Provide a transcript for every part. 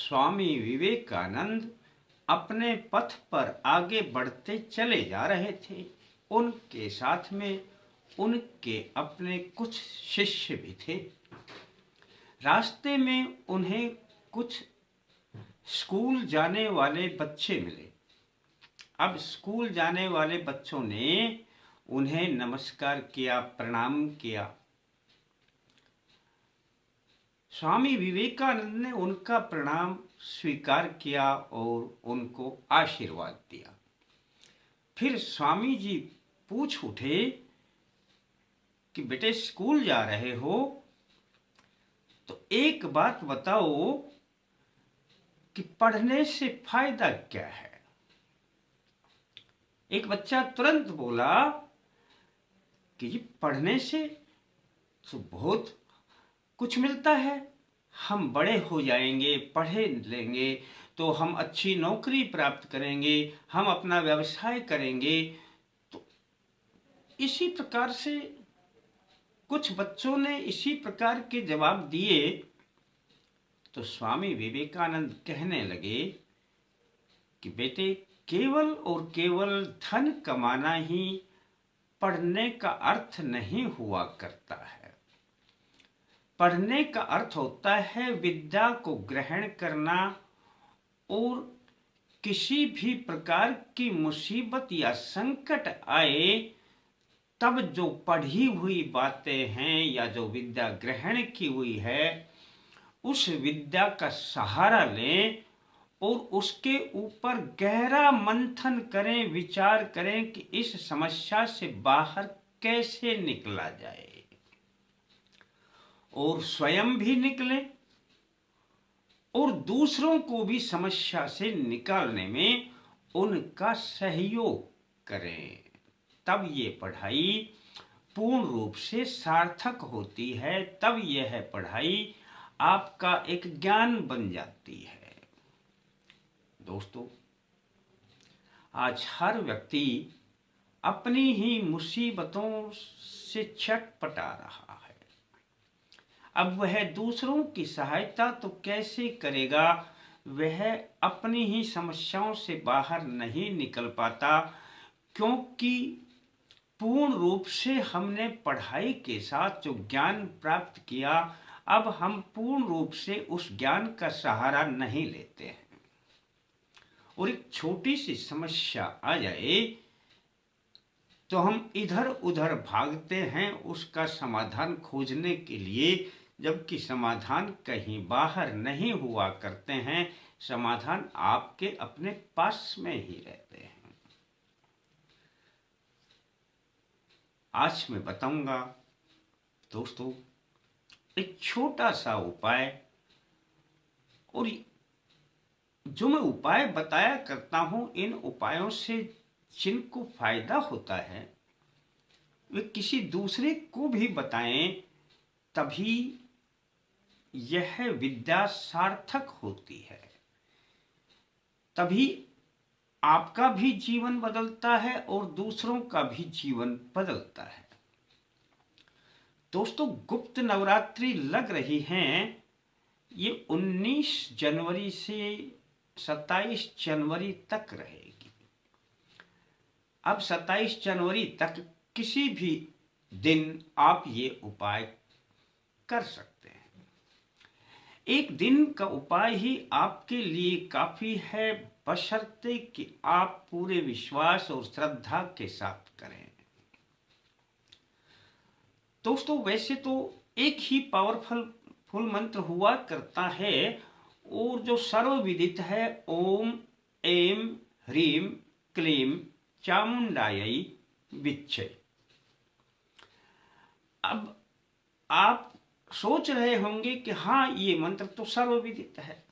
स्वामी विवेकानंद अपने पथ पर आगे बढ़ते चले जा रहे थे। उनके साथ में उनके अपने कुछ शिष्य भी थे। रास्ते में उन्हें कुछ स्कूल जाने वाले बच्चे मिले। अब स्कूल जाने वाले बच्चों ने उन्हें नमस्कार किया, प्रणाम किया। स्वामी विवेकानंद ने उनका प्रणाम स्वीकार किया और उनको आशीर्वाद दिया। फिर स्वामी जी पूछ उठे कि बेटे स्कूल जा रहे हो तो एक बात बताओ कि पढ़ने से फायदा क्या है। एक बच्चा तुरंत बोला कि जी पढ़ने से तो बहुत कुछ मिलता है। हम बड़े हो जाएंगे, पढ़े लेंगे तो हम अच्छी नौकरी प्राप्त करेंगे, हम अपना व्यवसाय करेंगे। तो इसी प्रकार से कुछ बच्चों ने इसी प्रकार के जवाब दिए। तो स्वामी विवेकानंद कहने लगे कि बेटे केवल और केवल धन कमाना ही पढ़ने का अर्थ नहीं हुआ करता है। पढ़ने का अर्थ होता है विद्या को ग्रहण करना और किसी भी प्रकार की मुसीबत या संकट आए तब जो पढ़ी हुई बातें हैं या जो विद्या ग्रहण की हुई है उस विद्या का सहारा लें और उसके ऊपर गहरा मंथन करें, विचार करें कि इस समस्या से बाहर कैसे निकला जाए और स्वयं भी निकले और दूसरों को भी समस्या से निकालने में उनका सहयोग करें। तब ये पढ़ाई पूर्ण रूप से सार्थक होती है, तब यह पढ़ाई आपका एक ज्ञान बन जाती है। दोस्तों, आज हर व्यक्ति अपनी ही मुसीबतों से छटपटा रहा है। अब वह दूसरों की सहायता तो कैसे करेगा, वह अपनी ही समस्याओं से बाहर नहीं निकल पाता, क्योंकि पूर्ण रूप से हमने पढ़ाई के साथ जो ज्ञान प्राप्त किया, अब हम पूर्ण रूप से उस ज्ञान का सहारा नहीं लेते हैं और एक छोटी सी समस्या आ जाए तो हम इधर उधर भागते हैं उसका समाधान खोजने के लिए, जबकि समाधान कहीं बाहर नहीं हुआ करते हैं। समाधान आपके अपने पास में ही रहते हैं। आज मैं बताऊंगा दोस्तों एक छोटा सा उपाय, और जो मैं उपाय बताया करता हूं इन उपायों से जिनको फायदा होता है वे किसी दूसरे को भी बताएं, तभी यह विद्या सार्थक होती है। तभी आपका भी जीवन बदलता है और दूसरों का भी जीवन बदलता है। दोस्तों, गुप्त नवरात्रि लग रही हैं। ये 19 जनवरी से 27 जनवरी तक रहेगी। अब 27 जनवरी तक किसी भी दिन आप ये उपाय कर सकते हैं। एक दिन का उपाय ही आपके लिए काफी है, बशर्ते कि आप पूरे विश्वास और श्रद्धा के साथ करें। दोस्तों, वैसे तो एक ही पावरफुल मंत्र हुआ करता है और जो सर्वविदित है, ओम ऐं ह्रीं क्लीं चामुंडायै विच्चे। अब आप सोच रहे होंगे कि हाँ, ये मंत्र तो सर्वविदित है।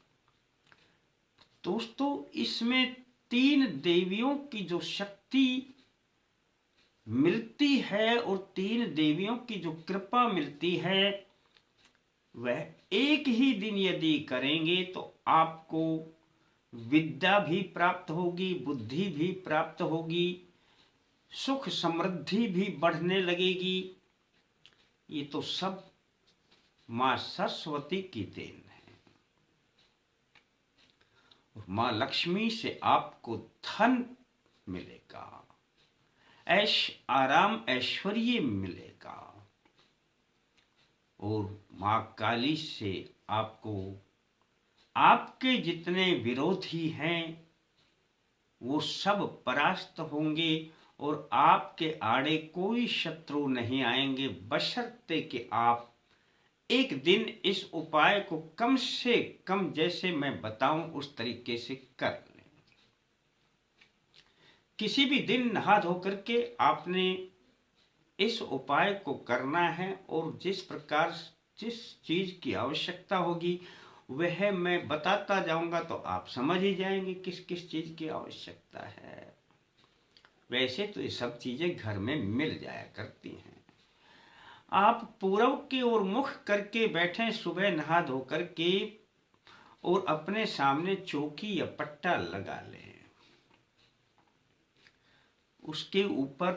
दोस्तों, इसमें 3 देवियों की जो शक्ति मिलती है और 3 देवियों की जो कृपा मिलती है, वह एक ही दिन यदि करेंगे तो आपको विद्या भी प्राप्त होगी, बुद्धि भी प्राप्त होगी, सुख समृद्धि भी बढ़ने लगेगी। ये तो सब मां सरस्वती की देन है। और माँ लक्ष्मी से आपको धन मिलेगा, ऐश आराम ऐश्वर्य मिलेगा। और माँ काली से आपको आपके जितने विरोधी हैं वो सब परास्त होंगे और आपके आड़े कोई शत्रु नहीं आएंगे, बशर्ते कि आप एक दिन इस उपाय को कम से कम जैसे मैं बताऊं उस तरीके से कर लें। किसी भी दिन नहा धो करके आपने इस उपाय को करना है और जिस प्रकार जिस चीज की आवश्यकता होगी वह मैं बताता जाऊंगा तो आप समझ ही जाएंगे किस किस चीज की आवश्यकता है। वैसे तो ये सब चीजें घर में मिल जाया करती हैं। आप पूरब की ओर मुख करके बैठें सुबह नहा धो करके और अपने सामने चौकी या पट्टा लगा लें। उसके ऊपर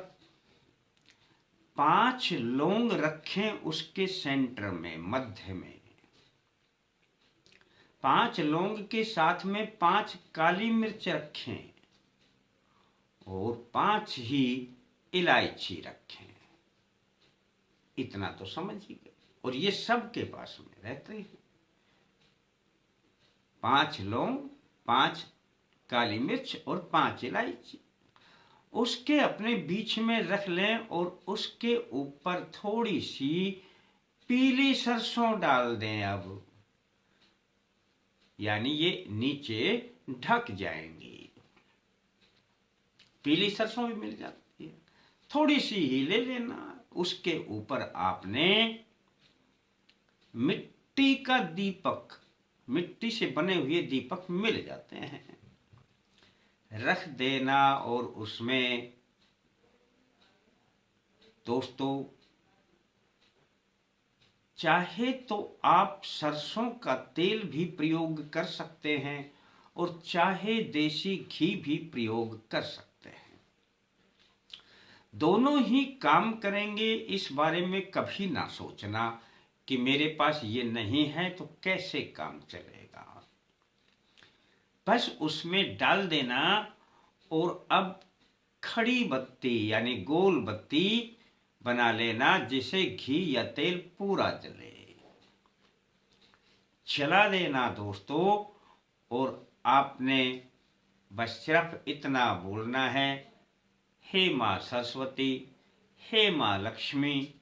5 लौंग रखें, उसके सेंटर में मध्य में 5 लौंग के साथ में 5 काली मिर्च रखें और 5 ही इलायची रखें। इतना तो समझ ही गए। और ये सबके पास में रहते हैं। 5 लौंग, 5 काली मिर्च और 5 इलायची उसके अपने बीच में रख लें और उसके ऊपर थोड़ी सी पीली सरसों डाल दें। अब यानी ये नीचे ढक जाएंगी। पीली सरसों भी मिल जाती है, थोड़ी सी ही ले लेना। उसके ऊपर आपने मिट्टी का दीपक, मिट्टी से बने हुए दीपक मिल जाते हैं, रख देना। और उसमें दोस्तों चाहे तो आप सरसों का तेल भी प्रयोग कर सकते हैं और चाहे देसी घी भी प्रयोग कर सकते हैं। दोनों ही काम करेंगे। इस बारे में कभी ना सोचना कि मेरे पास ये नहीं है तो कैसे काम चलेगा। बस उसमें डाल देना और अब खड़ी बत्ती यानी गोल बत्ती बना लेना जिसे घी या तेल पूरा जले, जला देना दोस्तों। और आपने बस सिर्फ इतना बोलना है, हे माँ सरस्वती, हे माँ लक्ष्मी,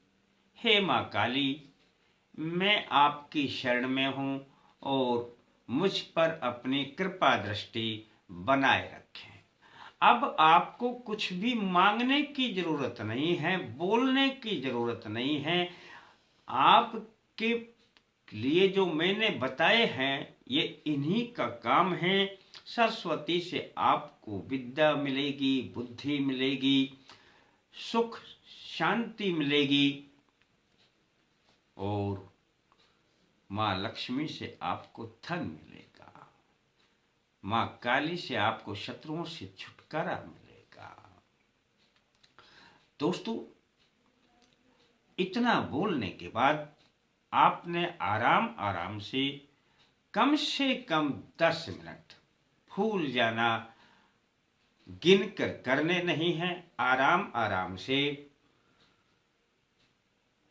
हे माँ काली, मैं आपकी शरण में हूँ और मुझ पर अपनी कृपा दृष्टि बनाए रखें। अब आपको कुछ भी मांगने की जरूरत नहीं है, बोलने की जरूरत नहीं है। आपके लिए जो मैंने बताए हैं ये इन्हीं का काम है। सरस्वती से आपको विद्या मिलेगी, बुद्धि मिलेगी, सुख शांति मिलेगी और माँ लक्ष्मी से आपको धन मिलेगा। माँ काली से आपको शत्रुओं से छुटकारा मिलेगा। दोस्तों इतना बोलने के बाद आपने आराम आराम से कम 10 मिनट भूल जाना, गिन कर करने नहीं है। आराम आराम से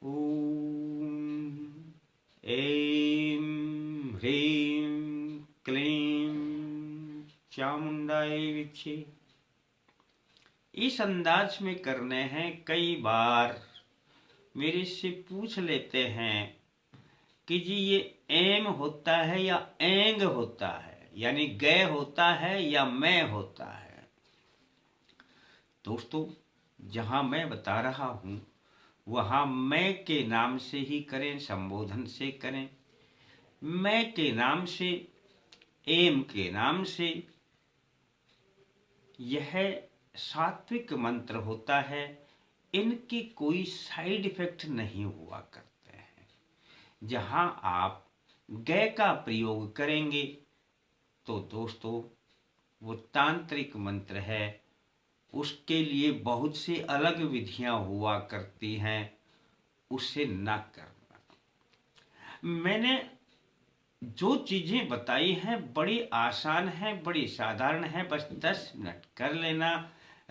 ओम ऐं ह्रीं क्लीं चामुंडाय विच्छे, इस अंदाज में करने हैं। कई बार मेरे से पूछ लेते हैं कि जी ये एम होता है या एंग होता है, यानी गै होता है या मैं होता है। दोस्तों जहां मैं बता रहा हूं वहां मैं के नाम से ही करें, संबोधन से करें। मैं के नाम से, एम के नाम से। यह सात्विक मंत्र होता है, इनके कोई साइड इफेक्ट नहीं हुआ करते हैं। जहां आप गै का प्रयोग करेंगे तो दोस्तों वो तांत्रिक मंत्र है, उसके लिए बहुत सी अलग विधियां हुआ करती हैं, उसे ना करना। मैंने जो चीजें बताई हैं बड़ी आसान है, बड़ी साधारण है, बस 10 मिनट कर लेना,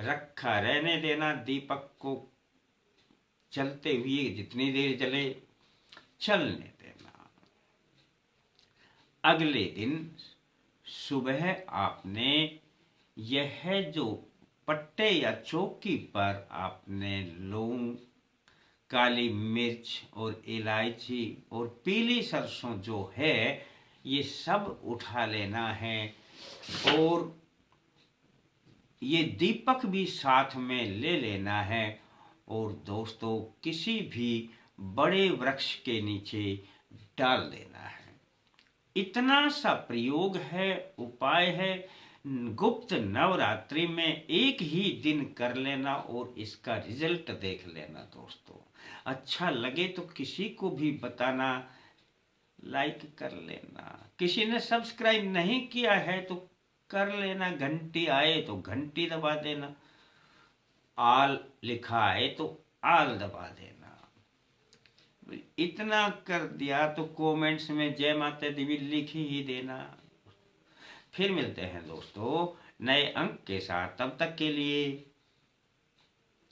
रखा रहने देना, दीपक को चलते हुए जितनी देर जले चलने देना। अगले दिन सुबह आपने यह जो पट्टे या चौकी पर आपने लौंग, काली मिर्च और इलायची और पीली सरसों जो है ये सब उठा लेना है, और ये दीपक भी साथ में ले लेना है, और दोस्तों किसी भी बड़े वृक्ष के नीचे डाल देना है। इतना सा प्रयोग है, उपाय है, गुप्त नवरात्रि में एक ही दिन कर लेना और इसका रिजल्ट देख लेना दोस्तों। अच्छा लगे तो किसी को भी बताना, लाइक कर लेना, किसी ने सब्सक्राइब नहीं किया है तो कर लेना, घंटी आए तो घंटी दबा देना, आल लिखा आए तो आल दबा देना। इतना कर दिया तो कमेंट्स में जय माता दी भी लिख ही देना। फिर मिलते हैं दोस्तों नए अंक के साथ, तब तक के लिए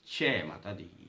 जय माता दी।